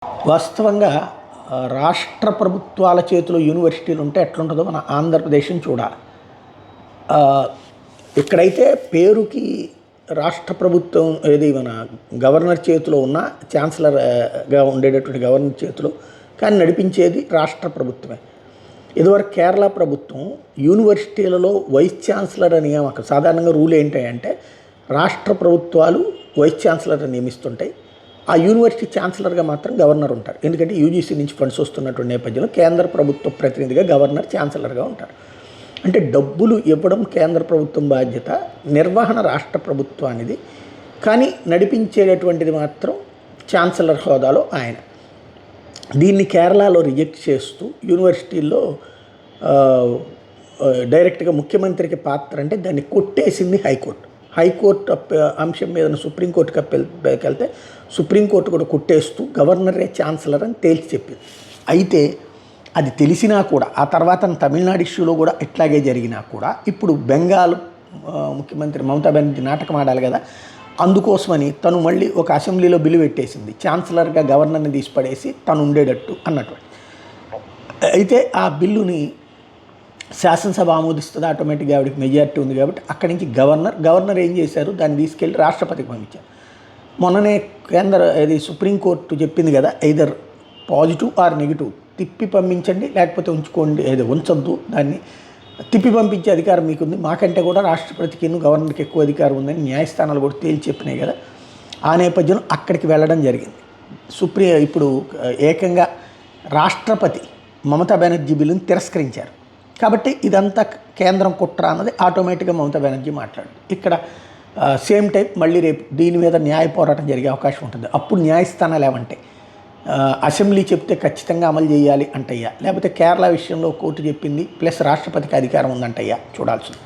వాస్తవంగా రాష్ట్ర ప్రభుత్వాల చేతిలో యూనివర్సిటీలు ఉంటే ఎట్లుంటుందో మన ఆంధ్రప్రదేశ్ని చూడాలి. ఇక్కడైతే పేరుకి రాష్ట్ర ప్రభుత్వం ఏది మన గవర్నర్ చేతిలో ఉన్న ఛాన్సలర్గా ఉండేటటువంటి గవర్నర్ చేతిలో, కానీ నడిపించేది రాష్ట్ర ప్రభుత్వమే. ఇదివరకు కేరళ ప్రభుత్వం యూనివర్సిటీలలో వైస్ ఛాన్సలర్ నియామకం, సాధారణంగా రూల్ ఏంటంటే రాష్ట్ర ప్రభుత్వాలు వైస్ ఛాన్సలర్ నియమిస్తుంటాయి, ఆ యూనివర్సిటీ ఛాన్సలర్గా మాత్రం గవర్నర్ ఉంటారు. ఎందుకంటే యూజీసీ నుంచి ఫండ్స్ వస్తున్నటువంటి నేపథ్యంలో కేంద్ర ప్రభుత్వ ప్రతినిధిగా గవర్నర్ ఛాన్సలర్గా ఉంటారు. అంటే డబ్బులు ఇవ్వడం కేంద్ర ప్రభుత్వం బాధ్యత, నిర్వహణ రాష్ట్ర ప్రభుత్వానిది, కానీ నడిపించేటటువంటిది మాత్రం ఛాన్సలర్ హోదాలో ఆయన. దీన్ని కేరళలో రిజెక్ట్ చేస్తూ యూనివర్సిటీల్లో డైరెక్ట్గా ముఖ్యమంత్రికి పాత్ర అంటే దాన్ని కొట్టేసింది హైకోర్టు. హైకోర్టు అంశం మీద సుప్రీంకోర్టుకి వెళ్తే సుప్రీంకోర్టు కూడా కొట్టేస్తూ గవర్నరే ఛాన్సలర్ అని తేల్చి చెప్పింది. అయితే అది తెలిసినా కూడా ఆ తర్వాత తమిళనాడు ఇష్యూలో కూడా ఇట్లాగే జరిగినా కూడా ఇప్పుడు బెంగాల్ ముఖ్యమంత్రి మమతా బెనర్జీ నాటకం ఆడాలి కదా, అందుకోసమని తను మళ్ళీ ఒక అసెంబ్లీలో బిల్లు పెట్టేసింది, ఛాన్సలర్గా గవర్నర్ని తీసిపడేసి తను ఉండేటట్టు అన్నటువంటి. అయితే ఆ బిల్లుని శాసనసభ ఆమోదిస్తుంది, ఆటోమేటిక్గా ఆవిడకి మెజారిటీ ఉంది కాబట్టి అక్కడి నుంచి గవర్నర్ ఏం చేశారు, దాన్ని తీసుకెళ్ళి రాష్ట్రపతికి పంపించారు. మొన్ననే సుప్రీంకోర్టు చెప్పింది కదా, ఐదర్ పాజిటివ్ ఆర్ నెగిటివ్, తిప్పి పంపించండి లేకపోతే ఉంచుకోండి, ఉంచొద్దు, దాన్ని తిప్పి పంపించే అధికారం మీకుంది, మాకంటే కూడా రాష్ట్రపతికి గవర్నర్కి ఎక్కువ అధికారం ఉందని న్యాయస్థానాలు కూడా తేల్చి చెప్పినాయి కదా. ఆ నేపథ్యంలో అక్కడికి వెళ్ళడం జరిగింది. ఇప్పుడు ఏకంగా రాష్ట్రపతి మమతా బెనర్జీ బిల్లుని తిరస్కరించారు. కాబట్టి ఇదంతా కేంద్రం కుట్ర అన్నది ఆటోమేటిక్గా మమతా బెనర్జీ మాట్లాడు. ఇక్కడ సేమ్ టైం మళ్ళీ రేపు దీని మీద న్యాయ పోరాటం జరిగే అవకాశం ఉంటుంది. అప్పుడు న్యాయస్థానాలు ఏమంటాయి, అసెంబ్లీ చెప్తే ఖచ్చితంగా అమలు చేయాలి అంటయ్యా, లేకపోతే కేరళ విషయంలో కోర్టు చెప్పింది ప్లస్ రాష్ట్రపతికి అధికారం ఉందంటయ్యా, చూడాల్సింది.